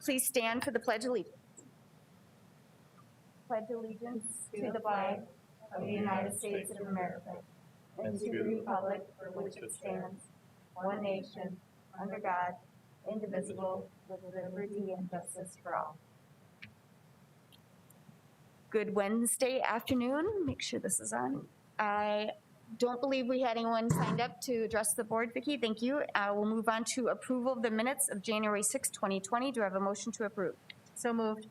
Please stand for the Pledge of Allegiance. Pledge allegiance to the flag of the United States of America and to the republic for which it stands, one nation, under God, indivisible, with liberty and justice for all. Good Wednesday afternoon. Make sure this is on. I don't believe we had anyone signed up to address the board, Vicki. Thank you. We'll move on to approval of the minutes of January 6, 2020. Do I have a motion to approve? So moved.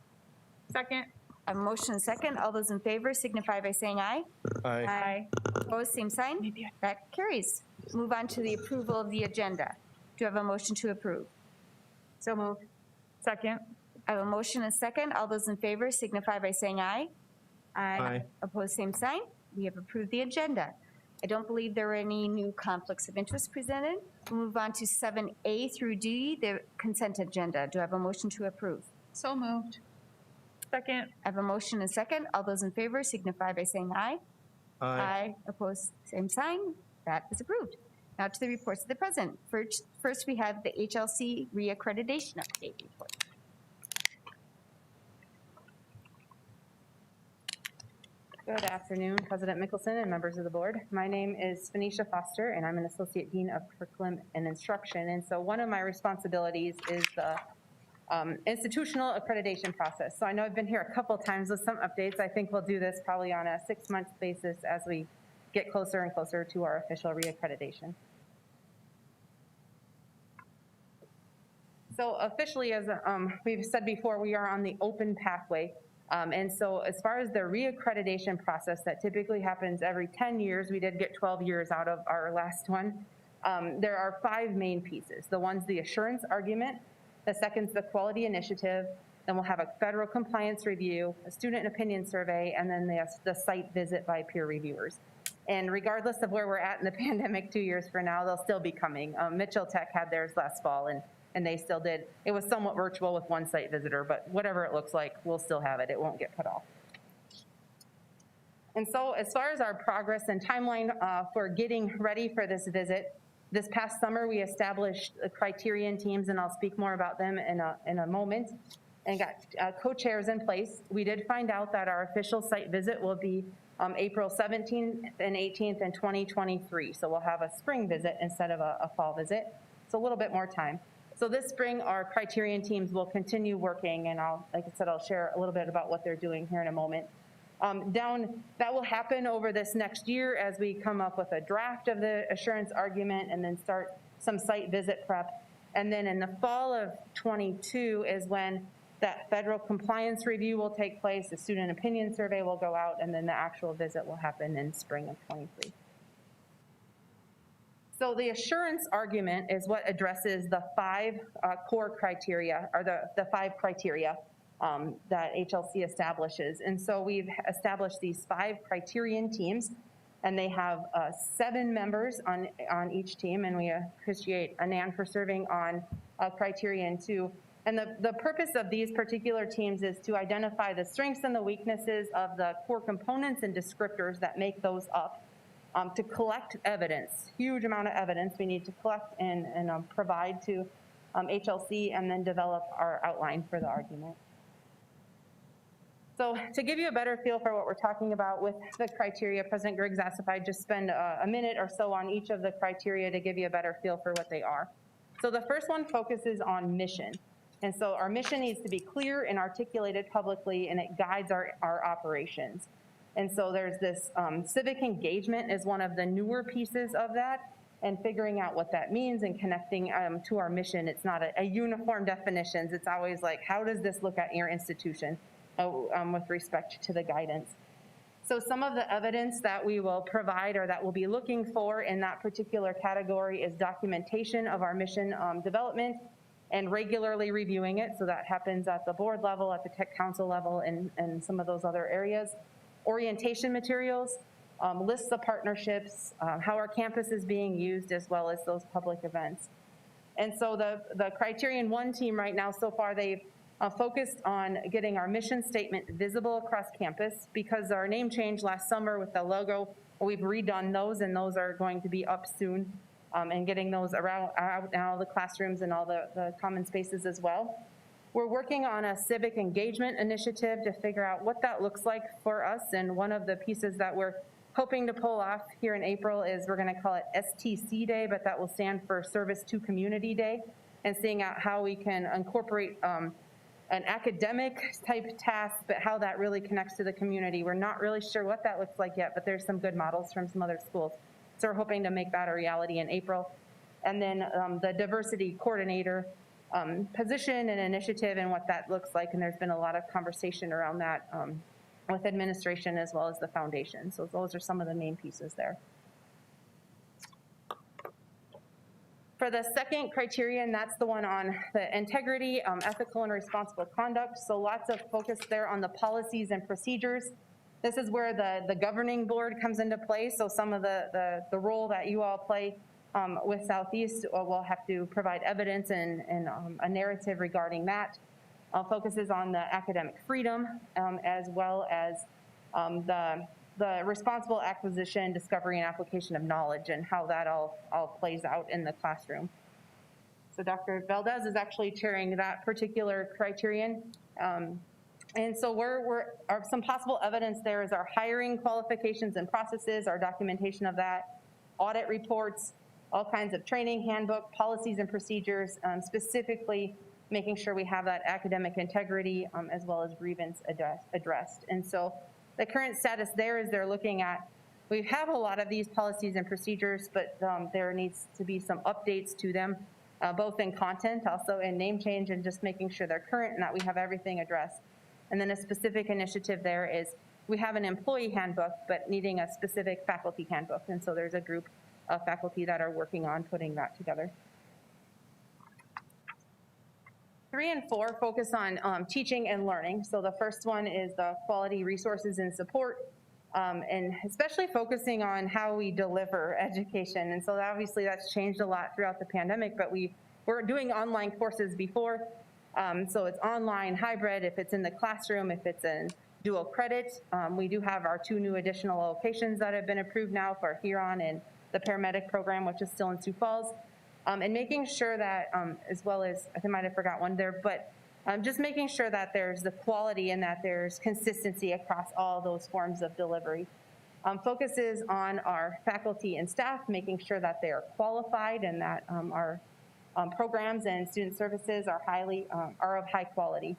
Second. I have a motion and second. All those in favor signify by saying aye. Aye. Aye. Opposed, same sign. That carries. Move on to the approval of the agenda. Do I have a motion to approve? So moved. Second. I have a motion and second. All those in favor signify by saying aye. Aye. Opposed, same sign. We have approved the agenda. I don't believe there are any new conflicts of interest presented. We'll move on to 7A through D, the consent agenda. Do I have a motion to approve? So moved. Second. I have a motion and second. All those in favor signify by saying aye. Aye. Opposed, same sign. That is approved. Now to the reports of the president. First we have the HLC reaccreditation update report. Good afternoon, President Mickelson and members of the board. My name is Phoenicia Foster, and I'm an Associate Dean of Curriculum and Instruction. And so one of my responsibilities is the institutional accreditation process. So I know I've been here a couple times with some updates. I think we'll do this probably on a 6-month basis as we get closer and closer to our official reaccreditation. So officially, as we've said before, we are on the open pathway. And so as far as the reaccreditation process that typically happens every 10 years, we did get 12 years out of our last one. There are 5 main pieces. The one's the assurance argument. The second's the quality initiative. Then we'll have a federal compliance review, a student opinion survey, and then the site visit by peer reviewers. And regardless of where we're at in the pandemic 2 years from now, they'll still be coming. Mitchell Tech had theirs last fall, and they still did. It was somewhat virtual with one site visitor, but whatever it looks like, we'll still have it. It won't get put off. And so as far as our progress and timeline for getting ready for this visit, this past summer we established criterion teams, and I'll speak more about them in a moment, and got co-chairs in place. We did find out that our official site visit will be April 17th and 18th in 2023. So we'll have a spring visit instead of a fall visit. So a little bit more time. So this spring, our criterion teams will continue working, and like I said, I'll share a little bit about what they're doing here in a moment. That will happen over this next year as we come up with a draft of the assurance argument and then start some site visit prep. And then in the fall of 22 is when that federal compliance review will take place, the student opinion survey will go out, and then the actual visit will happen in spring of 23. So the assurance argument is what addresses the 5 core criteria, or the 5 criteria that HLC establishes. And so we've established these 5 criterion teams, and they have 7 members on each team, and we appreciate Anand for serving on criterion 2. And the purpose of these particular teams is to identify the strengths and the weaknesses of the core components and descriptors that make those up. To collect evidence, huge amount of evidence we need to collect and provide to HLC, and then develop our outline for the argument. So to give you a better feel for what we're talking about with the criteria, President Griggs asked if I'd just spend a minute or so on each of the criteria to give you a better feel for what they are. So the first one focuses on mission. And so our mission needs to be clear and articulated publicly, and it guides our operations. And so there's this civic engagement is one of the newer pieces of that, and figuring out what that means and connecting to our mission. It's not a uniform definitions. It's always like, how does this look at your institution with respect to the guidance? So some of the evidence that we will provide or that we'll be looking for in that particular category is documentation of our mission development and regularly reviewing it. So that happens at the board level, at the tech council level, and some of those other areas. Orientation materials, lists of partnerships, how our campus is being used, as well as those public events. And so the Criterion 1 team right now, so far, they've focused on getting our mission statement visible across campus, because our name changed last summer with the logo. We've redone those, and those are going to be up soon, and getting those out in all the classrooms and all the common spaces as well. We're working on a civic engagement initiative to figure out what that looks like for us. And one of the pieces that we're hoping to pull off here in April is we're going to call it STC Day, but that will stand for Service to Community Day, and seeing out how we can incorporate an academic type task, but how that really connects to the community. We're not really sure what that looks like yet, but there's some good models from some other schools. So we're hoping to make that a reality in April. And then the diversity coordinator position and initiative and what that looks like. And there's been a lot of conversation around that with administration as well as the foundation. So those are some of the main pieces there. For the second criterion, that's the one on the integrity, ethical and responsible conduct. So lots of focus there on the policies and procedures. This is where the governing board comes into play. So some of the role that you all play with Southeast, we'll have to provide evidence and a narrative regarding that. Focuses on the academic freedom as well as the responsible acquisition, discovery, and application of knowledge and how that all plays out in the classroom. So Dr. Valdez is actually chairing that particular criterion. And so some possible evidence there is our hiring qualifications and processes, our documentation of that, audit reports, all kinds of training, handbook, policies and procedures, specifically making sure we have that academic integrity as well as grievance addressed. And so the current status there is they're looking at, we have a lot of these policies and procedures, but there needs to be some updates to them, both in content, also in name change, and just making sure they're current and that we have everything addressed. And then a specific initiative there is we have an employee handbook, but needing a specific faculty handbook. And so there's a group of faculty that are working on putting that together. 3 and 4 focus on teaching and learning. So the first one is the quality resources and support, and especially focusing on how we deliver education. And so obviously that's changed a lot throughout the pandemic, but we were doing online courses before. So it's online, hybrid, if it's in the classroom, if it's in dual credit. We do have our 2 new additional locations that have been approved now for Huron and the paramedic program, which is still in Sioux Falls. And making sure that, as well as, I might have forgot one there, but just making sure that there's the quality and that there's consistency across all those forms of delivery. Focuses on our faculty and staff, making sure that they are qualified and that our programs and student services are of high quality.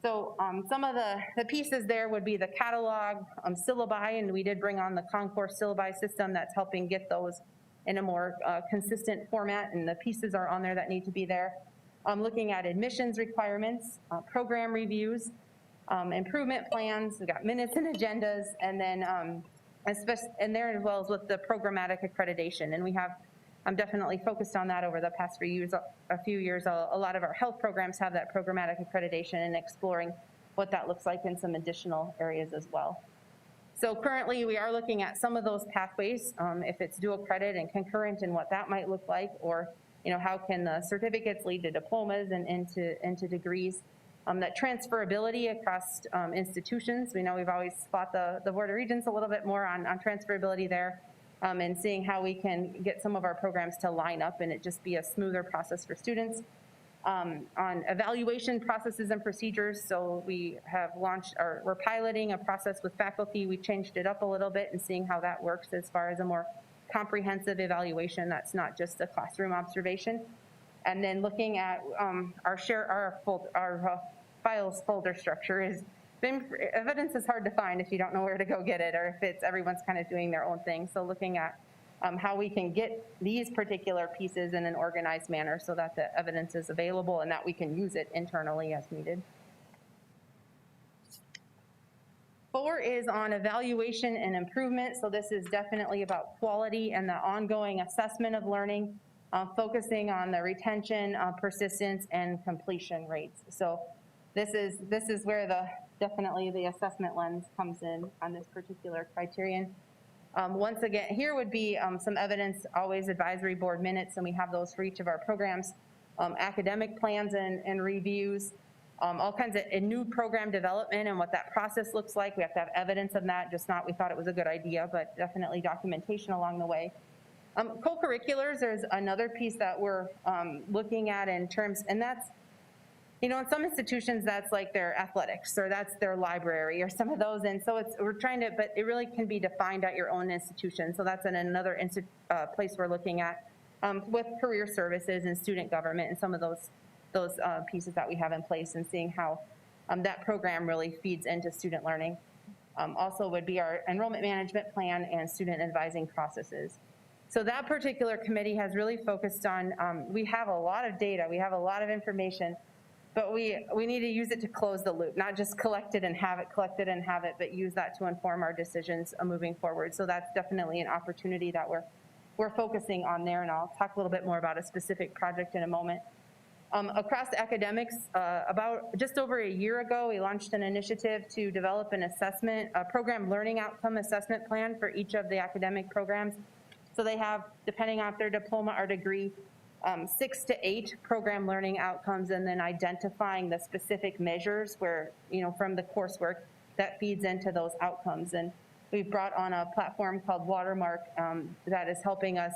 So some of the pieces there would be the catalog, syllabi, and we did bring on the concourse syllabi system that's helping get those in a more consistent format, and the pieces are on there that need to be there. Looking at admissions requirements, program reviews, improvement plans, we've got minutes and agendas, and then and there as well as with the programmatic accreditation. And we have definitely focused on that over the past few years. A lot of our health programs have that programmatic accreditation and exploring what that looks like in some additional areas as well. So currently we are looking at some of those pathways, if it's dual credit and concurrent and what that might look like, or how can the certificates lead to diplomas and into degrees. That transferability across institutions. We know we've always fought the Board of Regents a little bit more on transferability there, and seeing how we can get some of our programs to line up and it just be a smoother process for students. On evaluation processes and procedures, so we have launched, or we're piloting a process with faculty. We changed it up a little bit and seeing how that works as far as a more comprehensive evaluation that's not just a classroom observation. And then looking at our files folder structure evidence is hard to find if you don't know where to go get it, or if everyone's kind of doing their own thing. So looking at how we can get these particular pieces in an organized manner so that the evidence is available and that we can use it internally as needed. 4 is on evaluation and improvement. So this is definitely about quality and the ongoing assessment of learning, focusing on the retention, persistence, and completion rates. So this is where definitely the assessment lens comes in on this particular criterion. Once again, here would be some evidence, always advisory board minutes, and we have those for each of our programs, academic plans and reviews, all kinds of new program development and what that process looks like. We have to have evidence of that, just not we thought it was a good idea, but definitely documentation along the way. Co-curriculars, there's another piece that we're looking at in terms, and that's in some institutions, that's like their athletics, or that's their library, or some of those. And so we're trying to, but it really can be defined at your own institution. So that's another place we're looking at with career services and student government and some of those pieces that we have in place, and seeing how that program really feeds into student learning. Also would be our enrollment management plan and student advising processes. So that particular committee has really focused on, we have a lot of data, we have a lot of information, but we need to use it to close the loop, not just collect it and have it, but use that to inform our decisions moving forward. So that's definitely an opportunity that we're focusing on there, and I'll talk a little bit more about a specific project in a moment. Across academics, about just over a year ago, we launched an initiative to develop an assessment, a program learning outcome assessment plan for each of the academic programs. So they have, depending on their diploma or degree, 6 to 8 program learning outcomes, and then identifying the specific measures where, from the coursework that feeds into those outcomes. And we've brought on a platform called Watermark that is helping us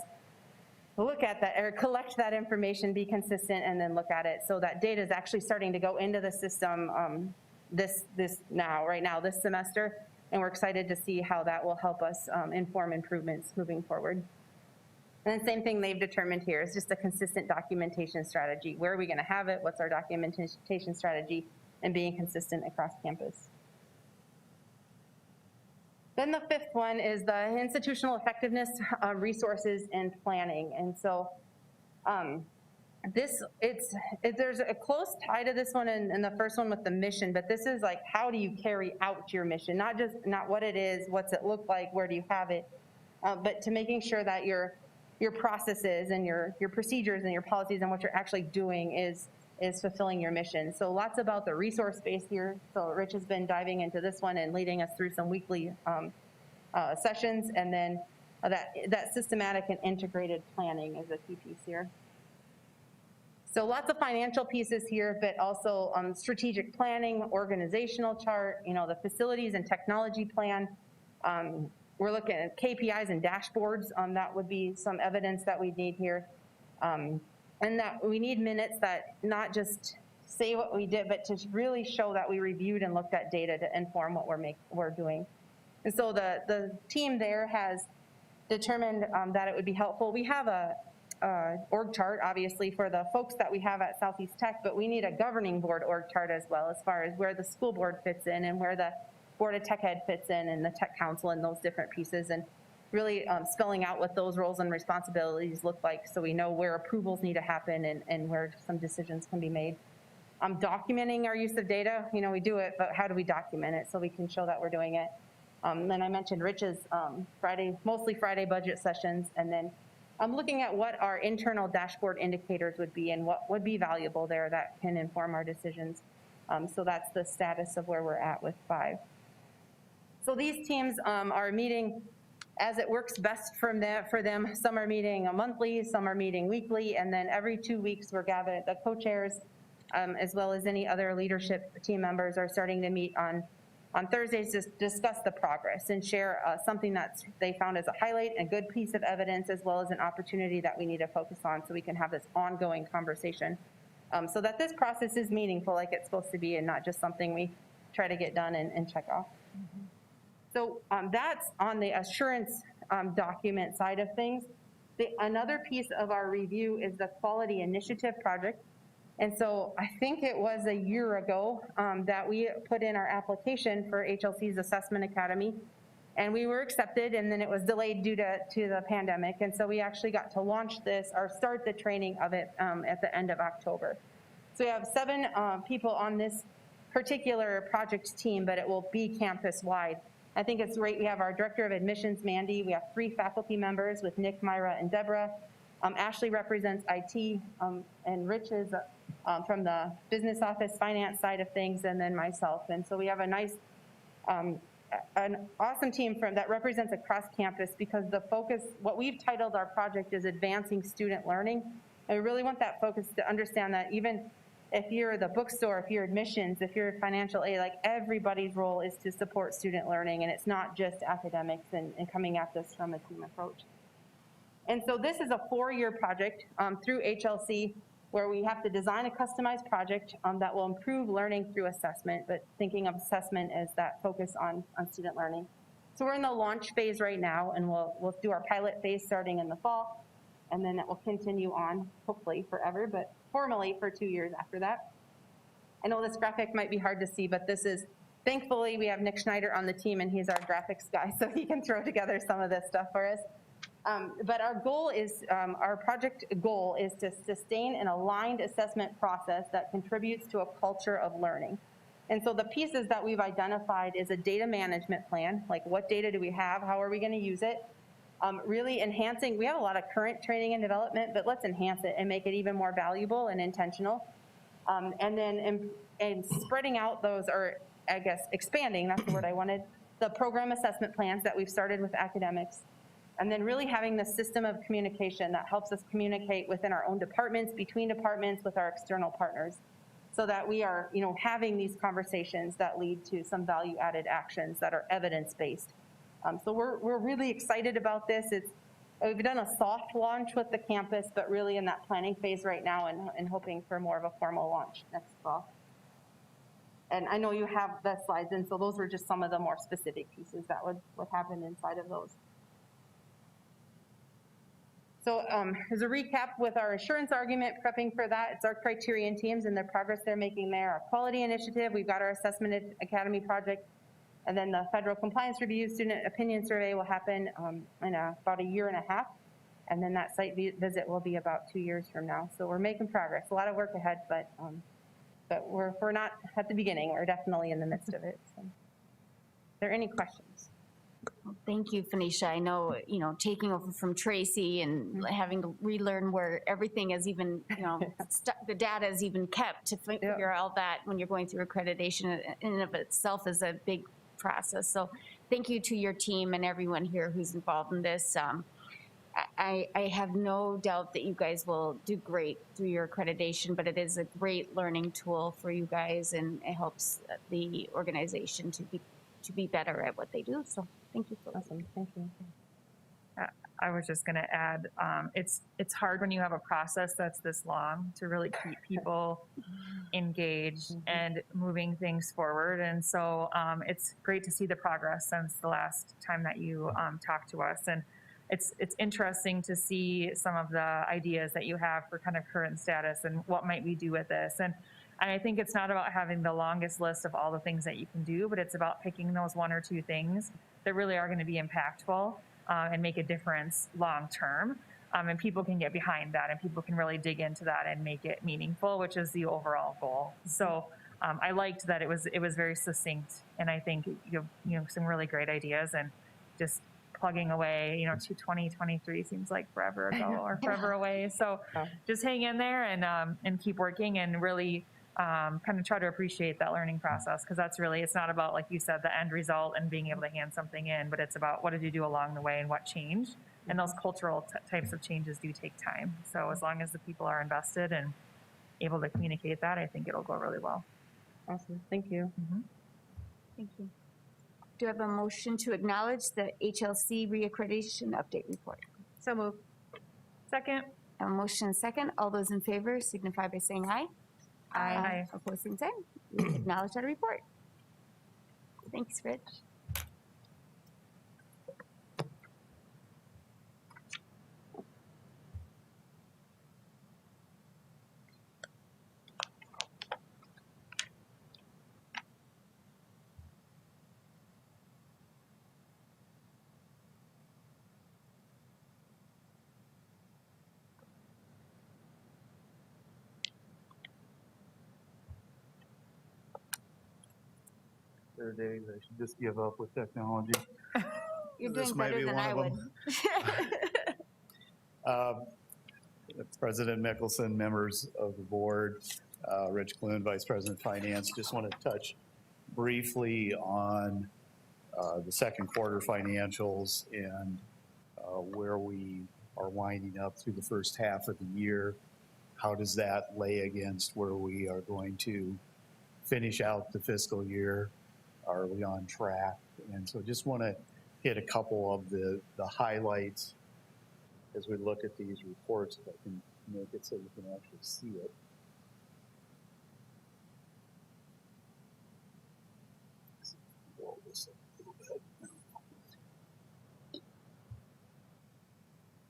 look at that, or collect that information, be consistent, and then look at it. So that data is actually starting to go into the system right now, this semester, and we're excited to see how that will help us inform improvements moving forward. And the same thing they've determined here is just a consistent documentation strategy. Where are we going to have it? What's our documentation strategy? And being consistent across campus. Then the fifth one is the institutional effectiveness, resources, and planning. And so there's a close tie to this one and the first one with the mission, but this is like, how do you carry out your mission? Not what it is, what's it look like, where do you have it, but to making sure that your processes and your procedures and your policies and what you're actually doing is fulfilling your mission. So lots about the resource base here. So Rich has been diving into this one and leading us through some weekly sessions, and then that systematic and integrated planning is a key piece here. So lots of financial pieces here, but also strategic planning, organizational chart, the facilities and technology plan. We're looking at KPIs and dashboards. That would be some evidence that we need here. And that we need minutes that not just say what we did, but to really show that we reviewed and looked at data to inform what we're doing. And so the team there has determined that it would be helpful. We have a org chart, obviously, for the folks that we have at Southeast Tech, but we need a governing board org chart as well, as far as where the school board fits in and where the Board of Tech Ed fits in, and the Tech Council and those different pieces, and really spelling out what those roles and responsibilities look like, so we know where approvals need to happen and where some decisions can be made. Documenting our use of data, we do it, but how do we document it so we can show that we're doing it? Then I mentioned Rich's mostly Friday budget sessions, and then I'm looking at what our internal dashboard indicators would be and what would be valuable there that can inform our decisions. So that's the status of where we're at with 5. So these teams are meeting as it works best for them. Some are meeting monthly, some are meeting weekly, and then every 2 weeks we're gathering. The co-chairs, as well as any other leadership team members, are starting to meet on Thursdays to discuss the progress and share something that they found as a highlight, a good piece of evidence, as well as an opportunity that we need to focus on, so we can have this ongoing conversation, so that this process is meaningful like it's supposed to be, and not just something we try to get done and check off. Mm-hmm. So that's on the assurance document side of things. Another piece of our review is the quality initiative project. And so I think it was a year ago that we put in our application for HLC's Assessment Academy, and we were accepted, and then it was delayed due to the pandemic. And so we actually got to launch this or start the training of it at the end of October. So we have 7 people on this particular project team, but it will be campus-wide. I think it's great. We have our Director of Admissions, Mandy. We have 3 faculty members with Nick, Myra, and Deborah. Ashley represents IT, and Rich is from the business office finance side of things, and then myself. And so we have a nice, an awesome team that represents across campus, because the focus, what we've titled our project is Advancing Student Learning. And we really want that focus to understand that even if you're the bookstore, if you're admissions, if you're financial aid, like everybody's role is to support student learning, and it's not just academics and coming at this from a team approach. And so this is a 4-year project through HLC. where we have to design a customized project that will improve learning through assessment, but thinking of assessment as that focus on student learning. So we're in the launch phase right now, and we'll do our pilot phase starting in the fall, and then that will continue on, hopefully forever, but formally for 2 years after that. I know this graphic might be hard to see, but this is, thankfully, we have Nick Schneider on the team, and he's our graphics guy, so he can throw together some of this stuff for us. But our goal is, our project goal is to sustain an aligned assessment process that contributes to a culture of learning. And so the pieces that we've identified is a data management plan, like what data do we have, how are we going to use it? Really enhancing, we have a lot of current training and development, but let's enhance it and make it even more valuable and intentional. And then spreading out those, or I guess expanding, that's the word I wanted, the program assessment plans that we've started with academics. And then really having the system of communication that helps us communicate within our own departments, between departments, with our external partners, so that we are, having these conversations that lead to some value-added actions that are evidence-based. So we're really excited about this. We've done a soft launch with the campus, but really in that planning phase right now, and hoping for more of a formal launch next fall. And I know you have the slides, and so those were just some of the more specific pieces that would happen inside of those. So as a recap with our assurance argument, prepping for that, it's our criterion teams and the progress they're making there, our quality initiative, we've got our assessment academy project, and then the federal compliance review student opinion survey will happen in about 1.5 years, and then that site visit will be about 2 years from now. So we're making progress, a lot of work ahead, but we're not at the beginning, we're definitely in the midst of it. So. Are there any questions? Thank you, Phoenicia. I know, taking over from Tracy and having to relearn where everything is even, the data is even kept to figure out that when you're going through accreditation in and of itself is a big process. So thank you to your team and everyone here who's involved in this. I have no doubt that you guys will do great through your accreditation, but it is a great learning tool for you guys, and it helps the organization to be better at what they do. So thank you for Awesome. Thank you. I was just going to add, it's hard when you have a process that's this long to really keep people engaged and moving things forward. And so it's great to see the progress since the last time that you talked to us. And it's interesting to see some of the ideas that you have for kind of current status and what might we do with this. And I think it's not about having the longest list of all the things that you can do, but it's about picking those 1 or 2 things that really are going to be impactful and make a difference long term. And people can get behind that, and people can really dig into that and make it meaningful, which is the overall goal. So I liked that it was very succinct, and I think you have some really great ideas, and just plugging away, 2023 seems like forever ago or forever away. So just hang in there and keep working, and really kind of try to appreciate that learning process, because that's really, it's not about, like you said, the end result and being able to hand something in, but it's about what did you do along the way and what changed. And those cultural types of changes do take time. So as long as the people are invested and able to communicate that, I think it'll go really well. Awesome. Thank you. Mm-hmm. Thank you. Do I have a motion to acknowledge the HLC reaccreditation update report? So move. Second. A motion and second. All those in favor signify by saying aye. Aye. Opposed, same sign. We acknowledge that report. Thanks, Rich. There are days I should just give up with technology. You're This doing might better be than one I of would. them. President Mickelson, members of the board, Rich Clune, Vice President Finance, just want to touch briefly on the second quarter financials and where we are winding up through the first half of the year. How does that lay against where we are going to finish out the fiscal year? Are we on track? And so just want to hit a couple of the highlights as we look at these reports. If I can make it so you can actually see it. Roll this up a little bit.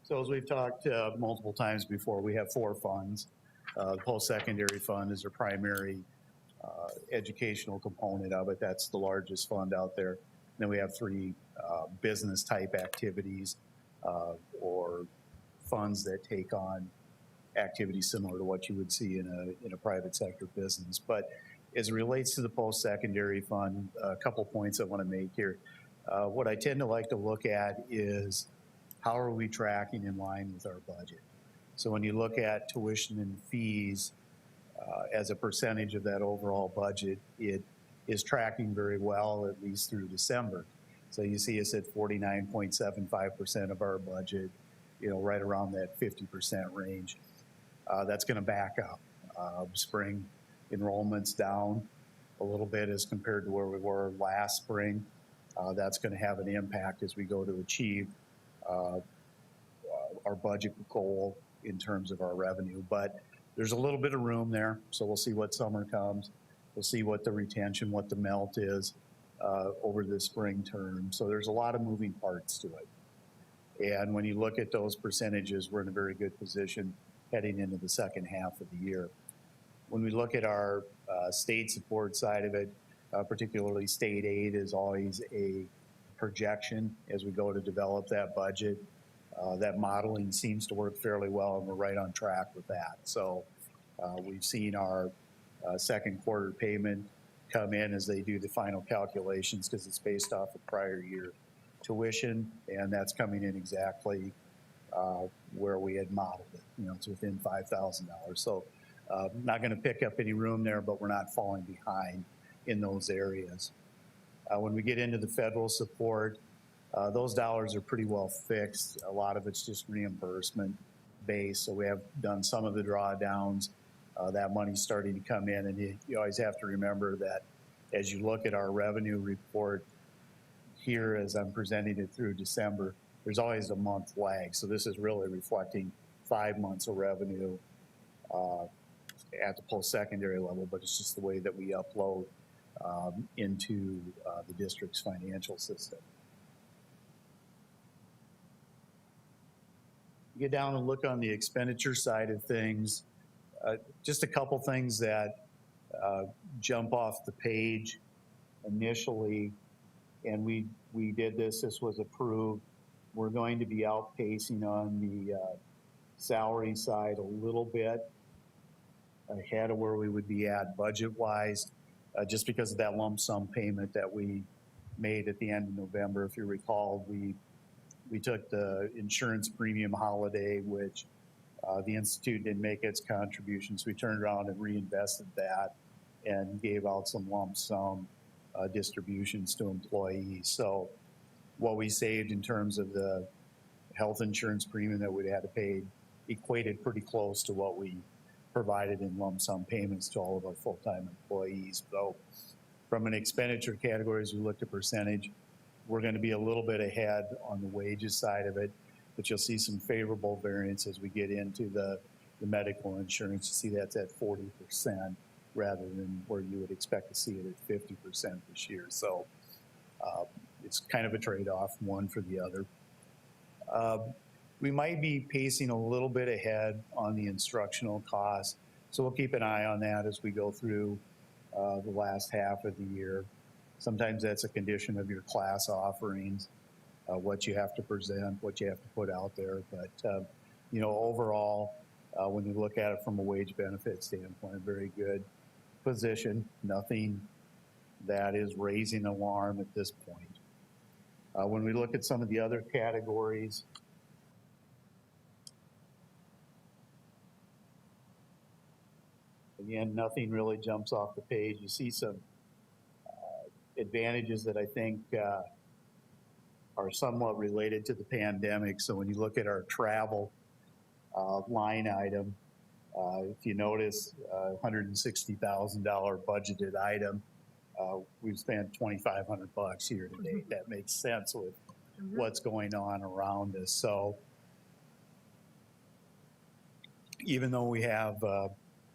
So as we've talked multiple times before, we have 4 funds. The post-secondary fund is our primary educational component of it. That's the largest fund out there. Then we have 3 business-type activities or funds that take on activities similar to what you would see in a private sector business. But as it relates to the post-secondary fund, a couple points I want to make here. What I tend to like to look at is how are we tracking in line with our budget? So when you look at tuition and fees as a percentage of that overall budget, it is tracking very well, at least through December. So you see us at 49.75% of our budget, right around that 50% range. That's going to back up. Spring enrollment's down a little bit as compared to where we were last spring. That's going to have an impact as we go to achieve our budget goal in terms of our revenue. But there's a little bit of room there, so we'll see what summer comes. We'll see what the retention, what the melt is over the spring term. So there's a lot of moving parts to it. And when you look at those percentages, we're in a very good position heading into the second half of the year. When we look at our state support side of it, particularly state aid is always a projection as we go to develop that budget. That modeling seems to work fairly well, and we're right on track with that. So we've seen our second quarter payment come in as they do the final calculations because it's based off of prior year tuition, and that's coming in exactly where we had modeled it. It's within $5,000. So not going to pick up any room there, but we're not falling behind in those areas. When we get into the federal support, those dollars are pretty well fixed. A lot of it's just reimbursement based. So we have done some of the drawdowns. That money's starting to come in, and you always have to remember that as you look at our revenue report here, as I'm presenting it through December, there's always a month lag. So this is really reflecting 5 months of revenue at the post-secondary level, but it's just the way that we upload into the district's financial system. Get down and look on the expenditure side of things. Just a couple things that jump off the page initially, and we did this was approved. We're going to be outpacing on the salary side a little bit ahead of where we would be at budget-wise, just because of that lump sum payment that we made at the end of November. If you recall, we took the insurance premium holiday, which the Institute didn't make its contributions. We turned around and reinvested that and gave out some lump sum distributions to employees. So what we saved in terms of the health insurance premium that we'd had to pay equated pretty close to what we provided in lump sum payments to all of our full-time employees. So from an expenditure category, as we looked at percentage, we're going to be a little bit ahead on the wages side of it, but you'll see some favorable variance as we get into the medical insurance. You see that's at 40% rather than where you would expect to see it at 50% this year. So it's kind of a trade-off, one for the other. We might be pacing a little bit ahead on the instructional costs, so we'll keep an eye on that as we go through the last half of the year. Sometimes that's a condition of your class offerings, what you have to present, what you have to put out there. But, overall, when you look at it from a wage benefit standpoint, very good position. Nothing that is raising alarm at this point. When we look at some of the other categories, again, nothing really jumps off the page. You see some advantages that I think are somewhat related to the pandemic. So when you look at our travel line item, if you notice, $160,000 budgeted item, we've spent $2,500 here to date. That makes sense with what's going on around us. So even though we have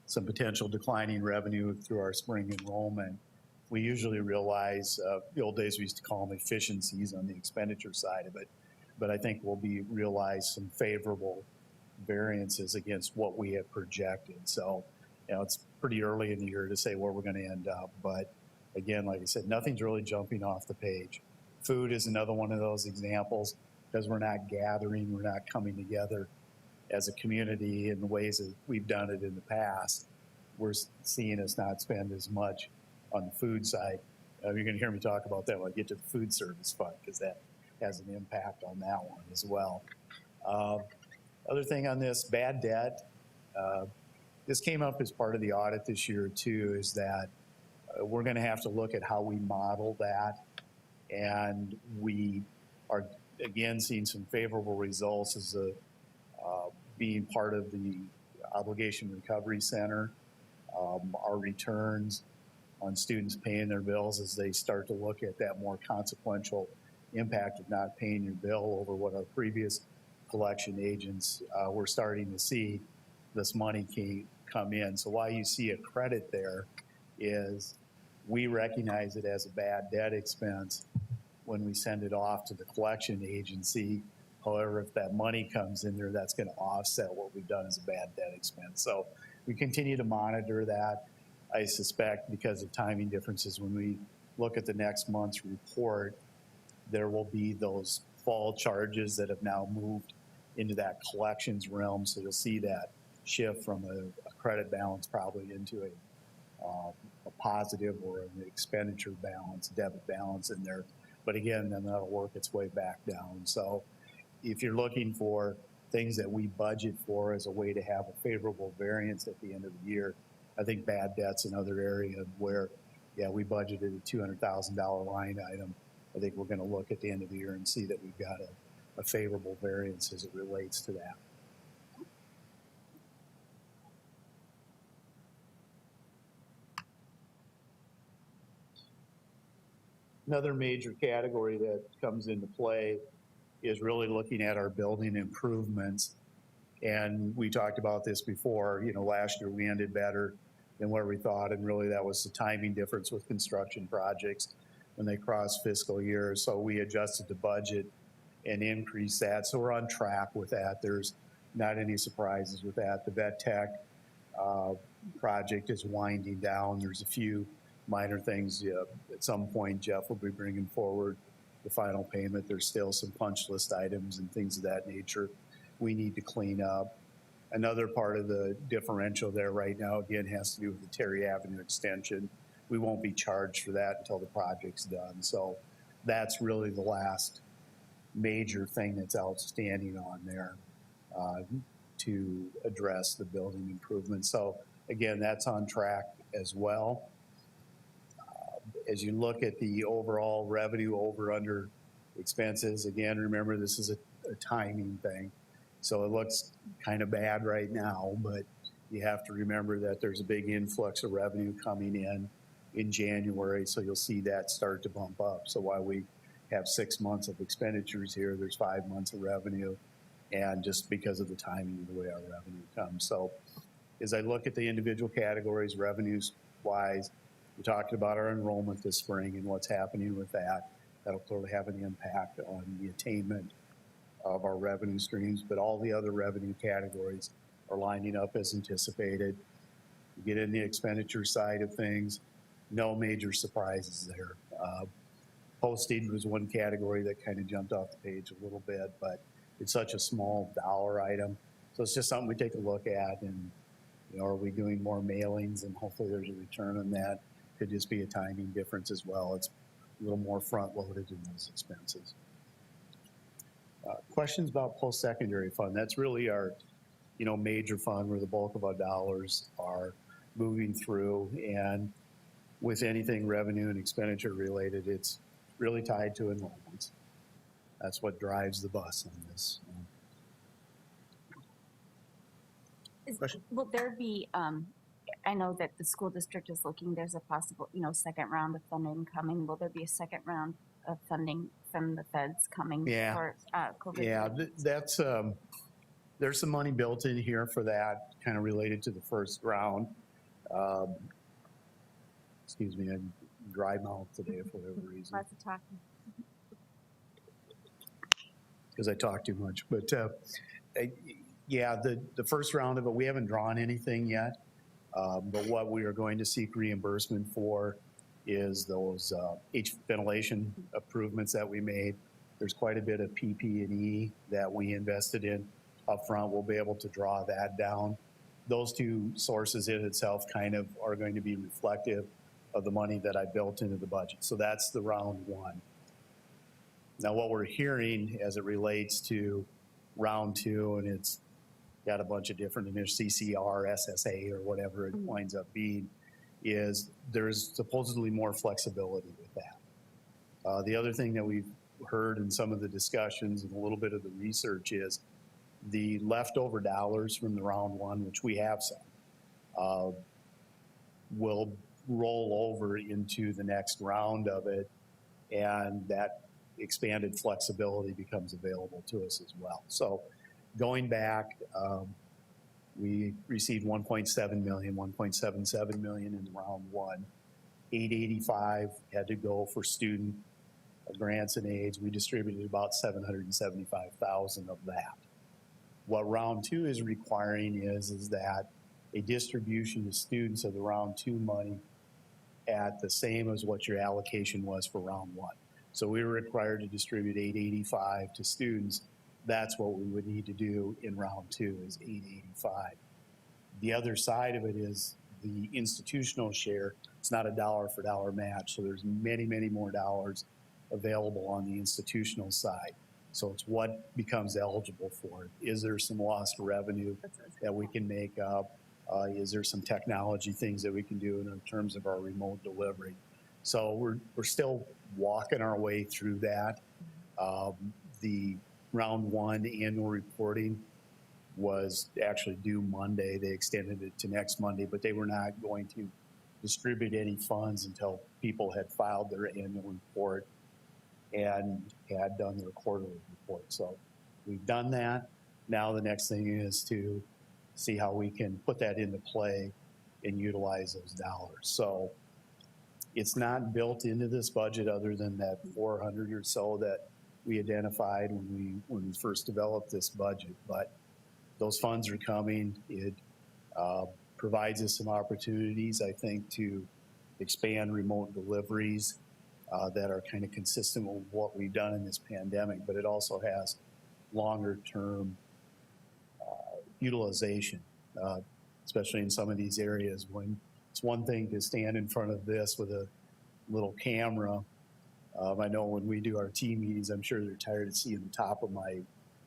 some potential declining revenue through our spring enrollment, we usually realize, the old days we used to call them efficiencies on the expenditure side of it, but I think we'll realize some favorable variances against what we have projected. So, it's pretty early in the year to say where we're going to end up, but again, like I said, nothing's really jumping off the page. Food is another one of those examples, because we're not gathering, we're not coming together as a community in the ways that we've done it in the past. We're seeing us not spend as much on the food side. You're going to hear me talk about that when I get to the food service fund, because that has an impact on that one as well. Other thing on this, bad debt. This came up as part of the audit this year too, is that we're going to have to look at how we model that. And we are, again, seeing some favorable results as being part of the Obligation Recovery Center. Our returns on students paying their bills as they start to look at that more consequential impact of not paying your bill over what our previous collection agents were starting to see this money come in. So why you see a credit there is we recognize it as a bad debt expense when we send it off to the collection agency. However, if that money comes in there, that's going to offset what we've done as a bad debt expense. So we continue to monitor that. I suspect because of timing differences, when we look at the next month's report, there will be those fall charges that have now moved into that collections realm. So you'll see that shift from a credit balance probably into a positive or an expenditure balance, debit balance in there. But again, then that'll work its way back down. So if you're looking for things that we budget for as a way to have a favorable variance at the end of the year, I think bad debt's another area where, yeah, we budgeted a $200,000 line item. I think we're going to look at the end of the year and see that we've got a favorable variance as it relates to that. Another major category that comes into play is really looking at our building improvements. And we talked about this before, last year we ended better than where we thought, and really that was the timing difference with construction projects when they cross fiscal years. So we adjusted the budget and increased that. So we're on track with that. There's not any surprises with that. The vet tech project is winding down. There's a few minor things. At some point, Jeff will be bringing forward the final payment. There's still some punch list items and things of that nature we need to clean up. Another part of the differential there right now, again, has to do with the Terry Avenue extension. We won't be charged for that until the project's done. So that's really the last major thing that's outstanding on there to address the building improvements. So again, that's on track as well. As you look at the overall revenue over under expenses, again, remember this is a timing thing. So it looks kind of bad right now, but you have to remember that there's a big influx of revenue coming in January. So you'll see that start to bump up. So while we have 6 months of expenditures here, there's 5 months of revenue. And just because of the timing of the way our revenue comes. So as I look at the individual categories, revenues wise, we talked about our enrollment this spring and what's happening with that. That'll clearly have an impact on the attainment of our revenue streams, but all the other revenue categories are lining up as anticipated. You get in the expenditure side of things, no major surprises there. Postage was one category that kind of jumped off the page a little bit, but it's such a small dollar item. So it's just something we take a look at, and are we doing more mailings, and hopefully there's a return on that. Could just be a timing difference as well. It's a little more front loaded in those expenses. Questions about post-secondary fund. That's really our, major fund where the bulk of our dollars are moving through. And with anything revenue and expenditure related, it's really tied to enrollments. That's what drives the bus on this. Question? Will there be, I know that the school district is looking, there's a possible, second round of funding coming. Will there be a second round of funding from the feds coming for COVID? Yeah, that's there's some money built in here for that, kind of related to the first round. Excuse me, I'm dry mouth today for whatever reason, Lots of talking. because I talk too much. But yeah, the first round of it, we haven't drawn anything yet. But what we are going to seek reimbursement for is those ventilation improvements that we made. There's quite a bit of PP&E that we invested in upfront. We'll be able to draw that down. Those two sources in itself kind of are going to be reflective of the money that I built into the budget. So that's the round one. Now what we're hearing as it relates to round two, and it's got a bunch of different initials, CCR, SSA, or whatever it winds up being, is there's supposedly more flexibility with that. The other thing that we've heard in some of the discussions and a little bit of the research is the leftover dollars from the round one, which we have some, will roll over into the next round of it, and that expanded flexibility becomes available to us as well. So going back, we received 1.7 million, 1.77 million in round one. 885 had to go for student grants and aids. We distributed about 775,000 of that. What round two is requiring is that a distribution to students of the round two money at the same as what your allocation was for round one. So we were required to distribute 885 to students. That's what we would need to do in round two, is 885. The other side of it is the institutional share. It's not a dollar for dollar match, so there's many, many more dollars available on the institutional side. So it's what becomes eligible for it. Is there some lost revenue that we can make up? Is there some technology things that we can do in terms of our remote delivery? So we're still walking our way through that. The round one annual reporting was actually due Monday. They extended it to next Monday, but they were not going to distribute any funds until people had filed their annual report and had done their quarterly report. So we've done that. Now the next thing is to see how we can put that into play and utilize those dollars. So it's not built into this budget other than that 400 or so that we identified when we first developed this budget, but those funds are coming. It provides us some opportunities, I think, to expand remote deliveries that are kind of consistent with what we've done in this pandemic, but it also has longer term utilization, especially in some of these areas. When it's one thing to stand in front of this with a little camera. I know when we do our team meetings, I'm sure they're tired of seeing the top of my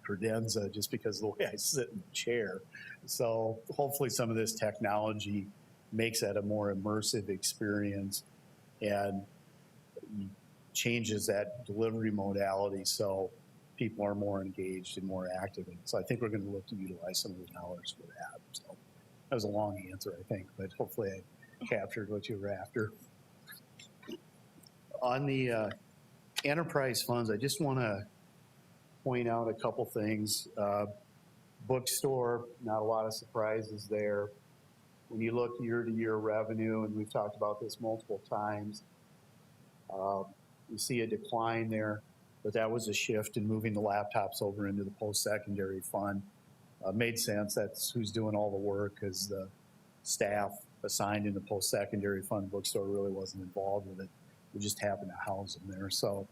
credenza just because of the way I sit in the chair. So hopefully some of this technology makes that a more immersive experience and changes that delivery modality so people are more engaged and more active in it. So I think we're going to look to utilize some of the dollars for that. So that was a long answer, I think, but hopefully I captured what you were after. On the enterprise funds, I just want to point out a couple things. Bookstore, not a lot of surprises there. When you look year-to-year revenue, and we've talked about this multiple times, you see a decline there, but that was a shift in moving the laptops over into the post-secondary fund. Made sense. That's who's doing all the work, because the staff assigned in the post-secondary fund bookstore really wasn't involved with it. We just happened to house them there. So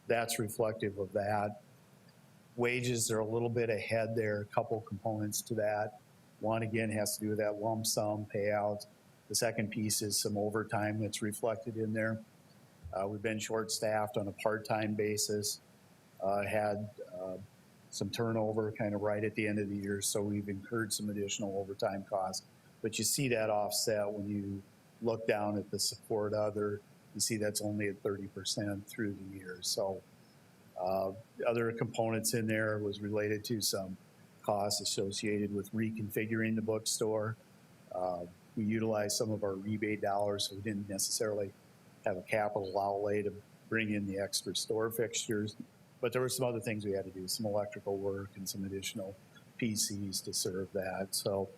that's reflective of that. Wages are a little bit ahead there, a couple components to that. One, again, has to do with that lump sum payout. The second piece is some overtime that's reflected in there. We've been short-staffed on a part-time basis, had some turnover kind of right at the end of the year, so we've incurred some additional overtime costs. But you see that offset when you look down at the support other. You see that's only at 30% through the year. So other components in there was related to some costs associated with reconfiguring the bookstore. We utilized some of our rebate dollars, so we didn't necessarily have a capital outlay to bring in the extra store fixtures. But there were some other things we had to do, some electrical work and some additional PCs to serve that. So,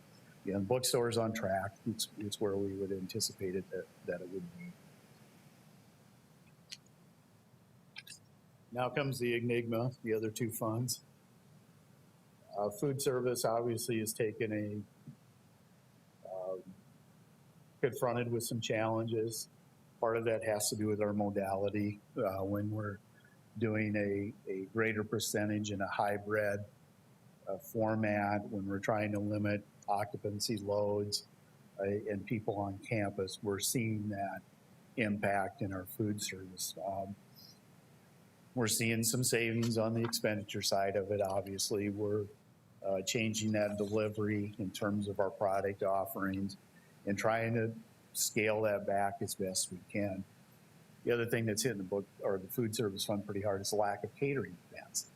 the bookstore's on track. It's where we would anticipate it that it would be. Now comes the enigma, the other two funds. Food service obviously has taken confronted with some challenges. Part of that has to do with our modality. When we're doing a greater percentage in a hybrid format, when we're trying to limit occupancy loads and people on campus, we're seeing that impact in our food service. We're seeing some savings on the expenditure side of it. Obviously, we're changing that delivery in terms of our product offerings and trying to scale that back as best we can. The other thing that's hitting the book or the food service fund pretty hard is the lack of catering events.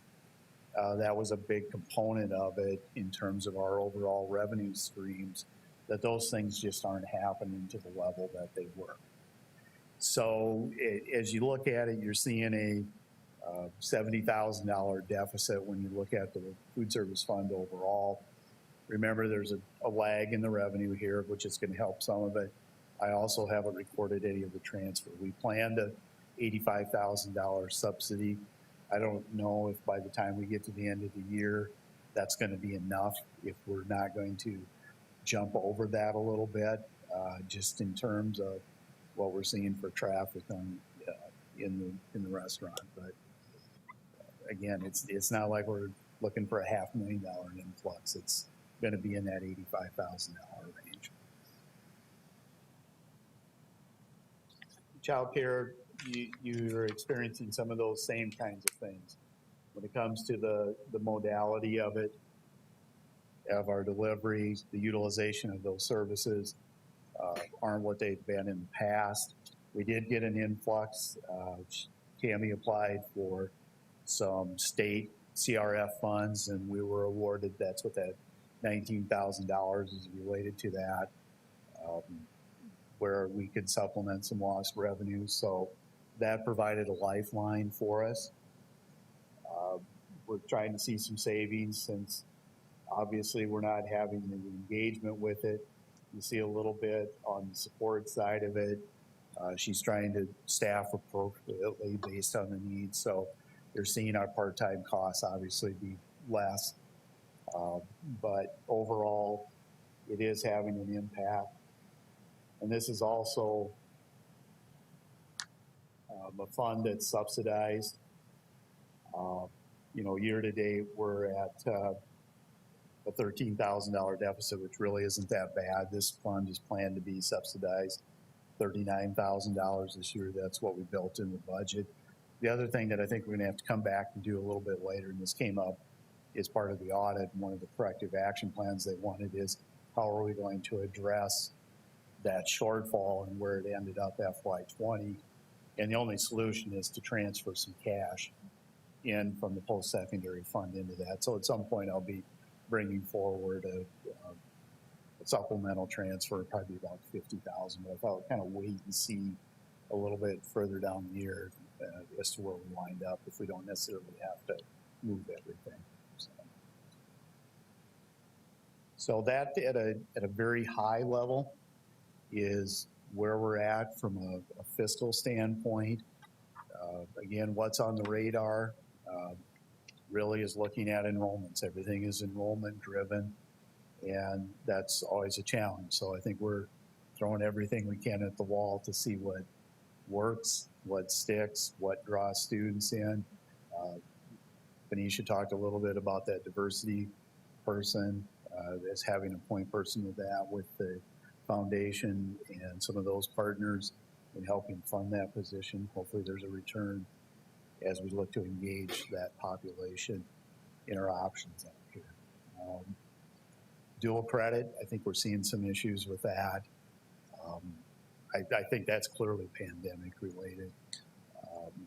That was a big component of it in terms of our overall revenue streams, that those things just aren't happening to the level that they were. So as you look at it, you're seeing a $70,000 deficit when you look at the food service fund overall. Remember, there's a lag in the revenue here, which is going to help some of it. I also haven't recorded any of the transfer. We planned a $85,000 subsidy. I don't know if by the time we get to the end of the year, that's going to be enough, if we're not going to jump over that a little bit, just in terms of what we're seeing for traffic on, in the restaurant. But again, it's not like we're looking for a $500,000 influx. It's going to be in that $85,000 range. Childcare, you're experiencing some of those same kinds of things. When it comes to the modality of it, of our deliveries, the utilization of those services aren't what they've been in the past. We did get an influx. Tammy applied for some state CRF funds, and we were awarded, that's what that $19,000 is related to that, where we could supplement some lost revenue. So that provided a lifeline for us. We're trying to see some savings, since obviously we're not having the engagement with it. You see a little bit on the support side of it. She's trying to staff appropriately based on the needs. So you're seeing our part-time costs obviously be less. But overall, it is having an impact. And this is also a fund that's subsidized. Year to date, we're at a $13,000 deficit, which really isn't that bad. This fund is planned to be subsidized $39,000 this year. That's what we built in the budget. The other thing that I think we're going to have to come back and do a little bit later, and this came up as part of the audit, and one of the corrective action plans they wanted is, how are we going to address that shortfall and where it ended up FY20? And the only solution is to transfer some cash in from the post-secondary fund into that. So at some point I'll be bringing forward a supplemental transfer, probably about $50,000, but I thought I'd kind of wait and see a little bit further down the year as to where we wind up, if we don't necessarily have to move everything. So that at a very high level is where we're at from a fiscal standpoint. Again, what's on the radar really is looking at enrollments. Everything is enrollment driven, and that's always a challenge. So I think we're throwing everything we can at the wall to see what works, what sticks, what draws students in. Venetia talked a little bit about that diversity person, as having a point person with that, with the foundation and some of those partners in helping fund that position. Hopefully there's a return as we look to engage that population in our options out here. Dual credit, I think we're seeing some issues with that. I think that's clearly pandemic related.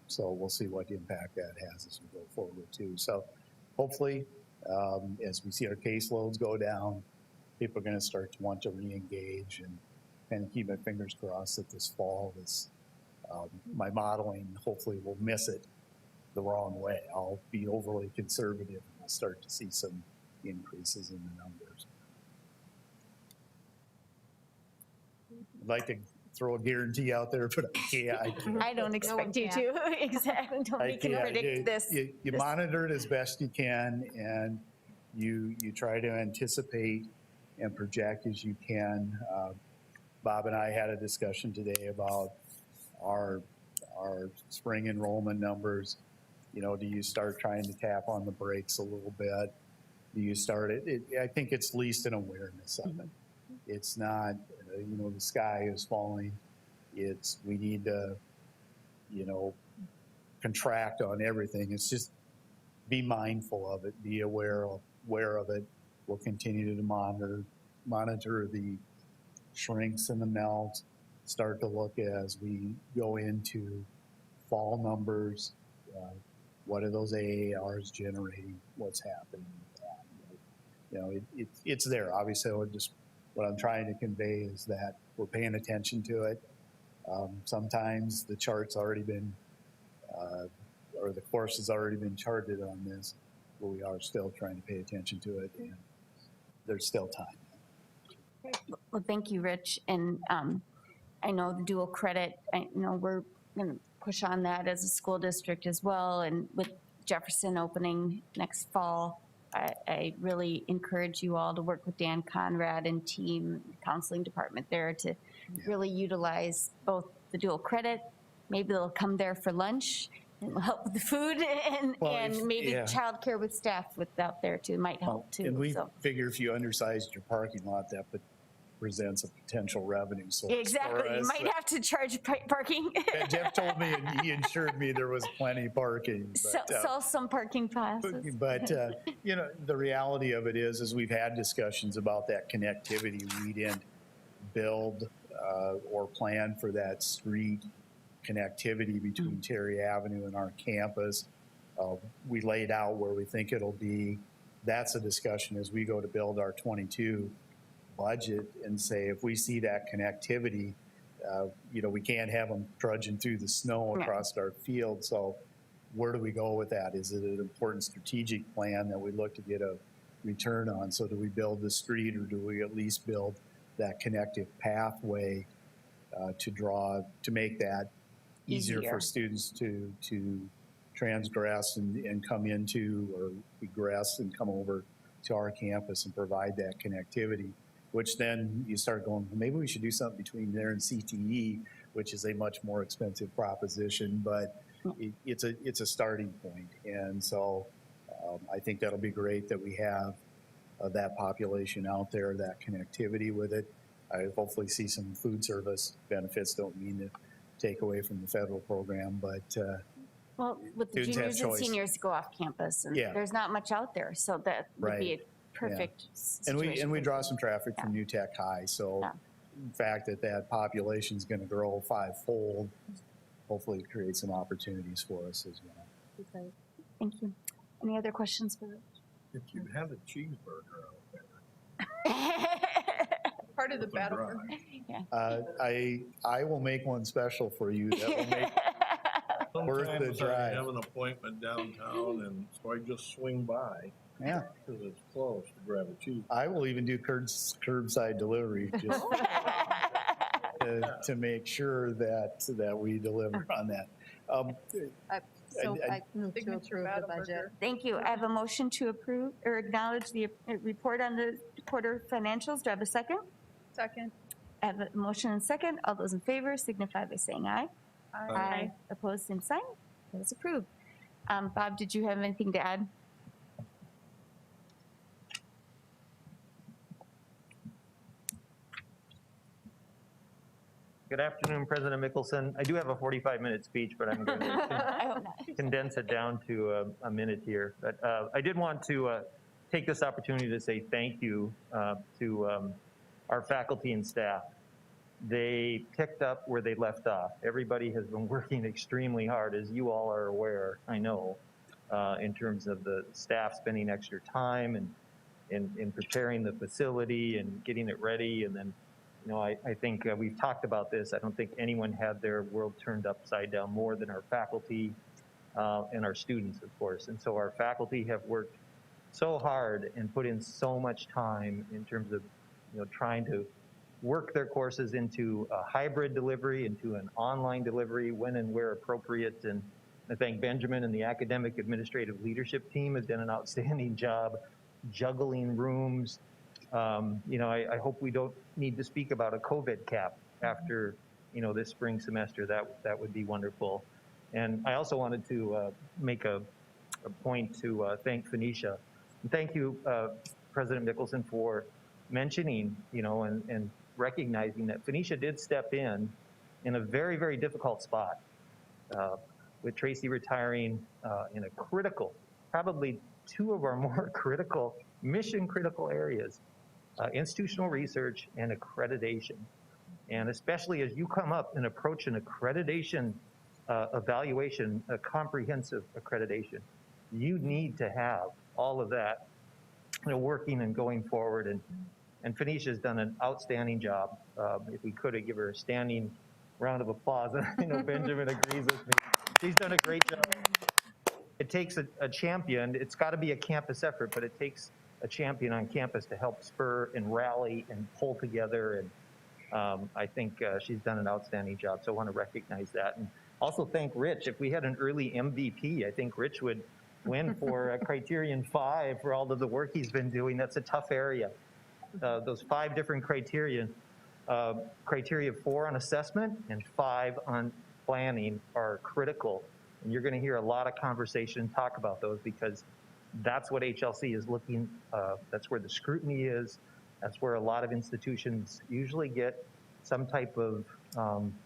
So we'll see what impact that has as we go forward too. So hopefully, as we see our caseloads go down, people are going to start to want to re-engage, and kind of keep my fingers crossed that this fall, my modeling hopefully will miss it the wrong way. I'll be overly conservative, and we'll start to see some increases in the numbers. I'd like to throw a guarantee out there, but I can't. I don't expect you to. Exactly. Nobody can predict this. You monitor it as best you can, and you try to anticipate and project as you can. Bob and I had a discussion today about our spring enrollment numbers. You know, do you start trying to tap on the brakes a little bit? Do you start it? I think it's least an awareness of it. It's not, you know, the sky is falling. It's, we need to, you know, contract on everything. It's just be mindful of it, be aware of it. We'll continue to monitor the shrinks and the melts, start to look as we go into fall numbers, what are those AARs generating, what's happening with that. You know, it's there. Obviously, what I'm trying to convey is that we're paying attention to it. Sometimes the chart's already been, or the course has already been charted on this, but we are still trying to pay attention to it, and there's still time. Well, thank you, Rich. And I know the dual credit, I know we're going to push on that as a school district as well. And with Jefferson opening next fall, I really encourage you all to work with Dan Conrad and team, counseling department there to really utilize both the dual credit. Maybe they'll come there for lunch and will help with the food, and maybe childcare with staff out there too might help too. And we figure if you undersized your parking lot, that presents a potential revenue source. Exactly. You might have to charge parking. Jeff told me, and he assured me there was plenty of parking. But, sell some parking passes. But you know, the reality of it is we've had discussions about that connectivity. We didn't build or plan for that street connectivity between Terry Avenue and our campus. We laid out where we think it'll be. That's a discussion as we go to build our 22 budget and say, if we see that connectivity, you know, we can't have them trudging through the snow across our field. So where do we go with that? Is it an important strategic plan that we look to get a return on? So do we build the street, or do we at least build that connective pathway to make that easier for students to transgress and come into, or egress and come over to our campus and provide that connectivity, which then you start going, well, maybe we should do something between there and CTE, which is a much more expensive proposition, but it's a starting point. And so I think that'll be great that we have that population out there, that connectivity with it. I hopefully see some food service benefits. Don't mean to take away from the federal program, but well, with the juniors and seniors go off campus, and there's not much out there, so that would be a perfect situation. And we draw some traffic from New Tech High, so in fact that population is going to grow 5-fold. Hopefully, it creates some opportunities for us as well. Thank you. Any other questions for Rich? If you have a cheeseburger out there, part of the battle. I will make one special for you that will make worth the sometimes drive. I have an appointment downtown, and so I just swing by. Yeah, because it's close to grab a cheese. I will even do curbside delivery just to make sure that we deliver on that. I move to approve the budget. Thank you. I have a motion to approve or acknowledge the report on the quarter financials. Do I have a second? Second. I have a motion and second. All those in favor signify by saying aye. Aye. Opposed, same sign. That is approved. Bob, did you have anything to add? Good afternoon, President Mickelson. I do have a 45-minute speech, but I'm going to condense it down to a minute here. But I did want to take this opportunity to say thank you to our faculty and staff. They picked up where they left off. Everybody has been working extremely hard, as you all are aware, I know, in terms of the staff spending extra time and in preparing the facility and getting it ready. And then, you know, I think we've talked about this. I don't think anyone had their world turned upside down more than our faculty and our students, of course. And so our faculty have worked so hard and put in so much time in terms of, trying to work their courses into a hybrid delivery, into an online delivery, when and where appropriate. And I thank Benjamin and the academic administrative leadership team has done an outstanding job juggling rooms. I hope we don't need to speak about a COVID cap after, this spring semester. That would be wonderful. And I also wanted to make a point to thank Phoenicia. And thank you, President Mickelson, for mentioning, and recognizing that Phoenicia did step in a very, very difficult spot with Tracy retiring in a critical, probably two of our more critical, mission-critical areas, institutional research and accreditation. And especially as you come up and approach an accreditation evaluation, a comprehensive accreditation, you need to have all of that working and going forward. And Phoenicia's done an outstanding job. If we could give her a standing round of applause. I know Benjamin agrees with me. She's done a great job. It takes a champion. It's got to be a campus effort, but it takes a champion on campus to help spur and rally and pull together. And I think she's done an outstanding job. So I want to recognize that. And also thank Rich. If we had an early MVP, I think Rich would win for Criterion 5 for all of the work he's been doing. That's a tough area. Those 5 different criteria 4 on assessment and 5 on planning are critical. And you're going to hear a lot of conversation talk about those, because that's what HLC is looking, that's where the scrutiny is. That's where a lot of institutions usually get some type of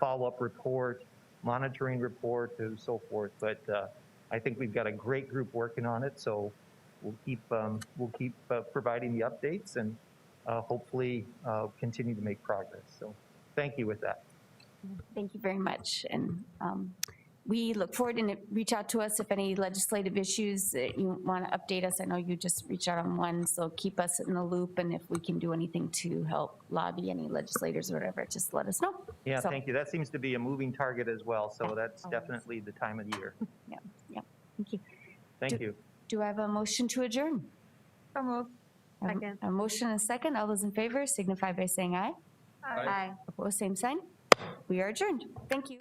follow-up report, monitoring report, and so forth. But I think we've got a great group working on it, so we'll keep providing the updates and hopefully continue to make progress. So thank you with that. Thank you very much. And we look forward, and reach out to us if any legislative issues that you want to update us. I know you just reached out on one, so keep us in the loop. And if we can do anything to help lobby any legislators or whatever, just let us know. Yeah, So- thank you. That seems to be a moving target as well. So that's definitely the time of the year. Yeah. Thank you. Thank you. Do I have a motion to adjourn? So moved. Second. A motion and a second. All those in favor signify by saying aye. Aye. Opposed, same sign. We are adjourned. Thank you.